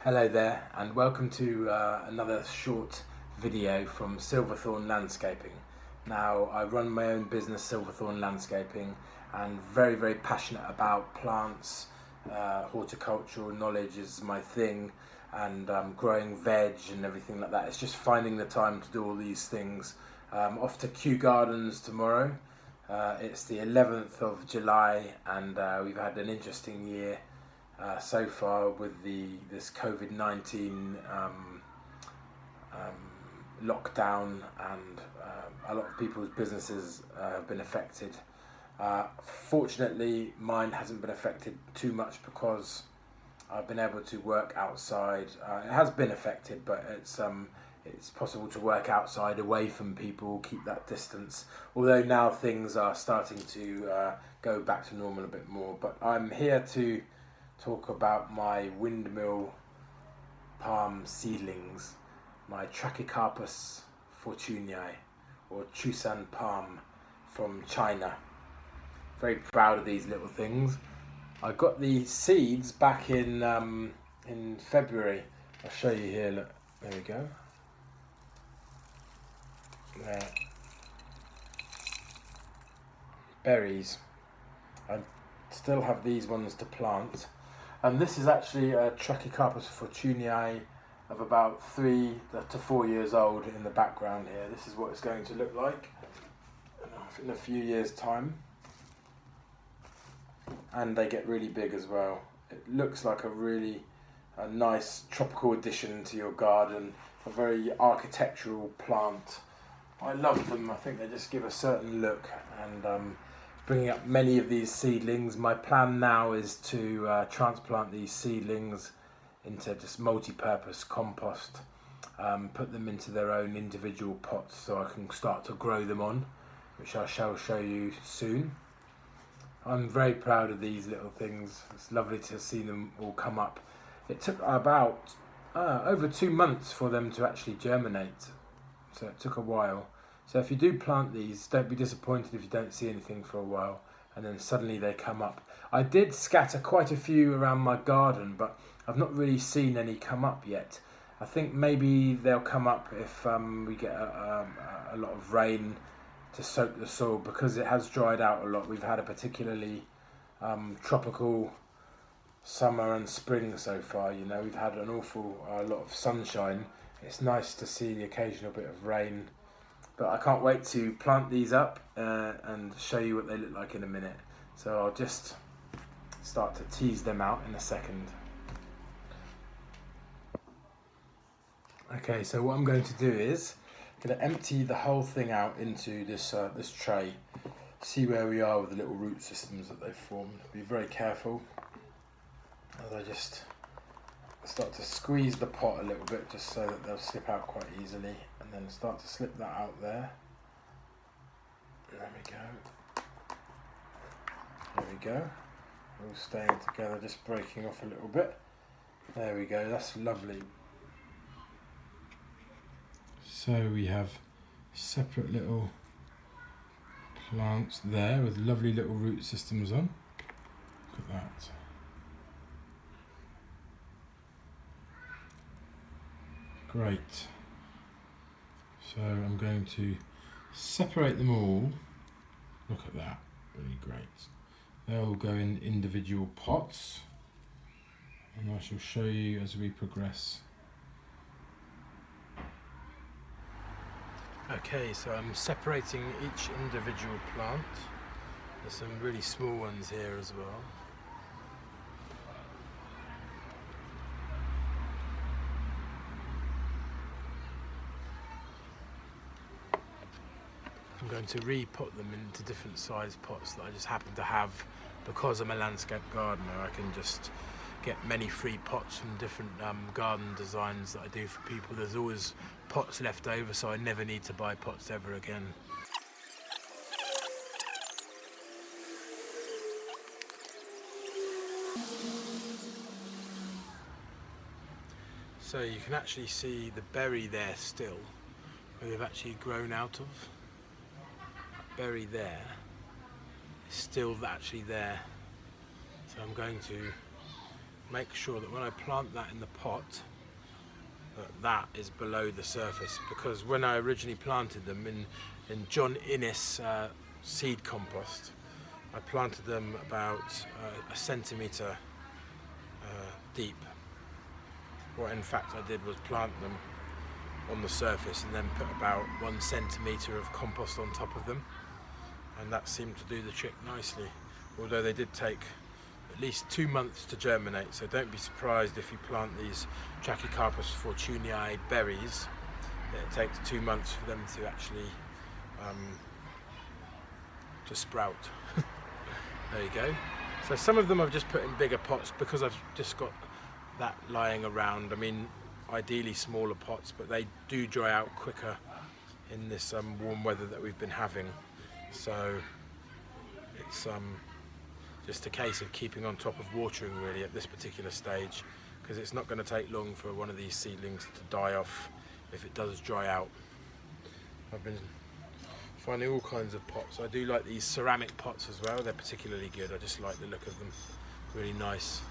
Hello there, and welcome to another short video from Silverthorne Landscaping. Now, I run my own business, Silverthorne Landscaping, and very passionate about plants. Horticultural knowledge is my thing, and growing veg and everything like that. It's just finding the time to do all these things. Off to Kew Gardens tomorrow. It's the 11th of July, and we've had an interesting year so far with this COVID-19 lockdown, and a lot of people's businesses have been affected. Fortunately, mine hasn't been affected too much because I've been able to work outside. It has been affected, but it's possible to work outside away from people, keep that distance. Although now things are starting to go back to normal a bit more. But I'm here to talk about my windmill palm seedlings, my Trachycarpus Fortunei, or Chusan palm from China. Very proud of these little things. I got the seeds back in February. I'll show you here. Look, there we go. There. Berries. I still have these ones to plant. And this is actually a Trachycarpus Fortunei of about 3 to 4 years old in the background here. This is what it's going to look like in a few years' time. And they get really big as well. It looks like a nice tropical addition to your garden, a very architectural plant. I love them. I think they just give a certain look, and bringing up many of these seedlings. My plan now is to transplant these seedlings into just multi-purpose compost, put them into their own individual pots so I can start to grow them on, which I shall show you soon. I'm very proud of these little things. It's lovely to see them all come up. It took about over 2 months for them to actually germinate, so it took a while. So if you do plant these, don't be disappointed if you don't see anything for a while and then suddenly they come up. I did scatter quite a few around my garden, but I've not really seen any come up yet. I think maybe they'll come up if we get a lot of rain to soak the soil, because it has dried out a lot. We've had a particularly tropical summer and spring so far. You know, we've had an awful lot of sunshine. It's nice to see the occasional bit of rain. But I can't wait to plant these up and show you what they look like in a minute. So I'll just start to tease them out in a second. Okay, so what I'm going to do is I'm going to empty the whole thing out into this tray. See where we are with the little root systems that they've formed. Be very careful as I just start to squeeze the pot a little bit, just so that they'll slip out quite easily, and then start to slip that out there. There we go. There we go. All staying together, just breaking off a little bit. There we go, that's lovely. So we have separate little plants there with lovely little root systems on. Look at that. Great. So I'm going to separate them all. Look at that, really great. They'll all go in individual pots, and I shall show you as we progress. Okay, so I'm separating each individual plant. There's some really small ones here as well. I'm going to re-put them into different size pots that I just happen to have. Because I'm a landscape gardener, I can just get many free pots from different garden designs that I do for people. There's always pots left over, so I never need to buy pots ever again. So you can actually see the berry there still, where they've actually grown out of. That berry there is still actually there. So I'm going to make sure that when I plant that in the pot, that is below the surface, because when I originally planted them in John Innes seed compost, I planted them about a centimetre deep. What in fact I did was plant them on the surface and then put about 1 centimetre of compost on top of them, and that seemed to do the trick nicely, although they did take at least 2 months to germinate. So don't be surprised if you plant these Trachycarpus Fortunei berries, it takes 2 months for them to actually to sprout. There you go. So some of them I've just put in bigger pots because I've just got that lying around. I mean, ideally smaller pots, but they do dry out quicker in this warm weather that we've been having. So it's just a case of keeping on top of watering really at this particular stage, because it's not going to take long for one of these seedlings to die off if it does dry out. I've been finding all kinds of pots. I do like these ceramic pots as well, they're particularly good. I just like the look of them, really nice.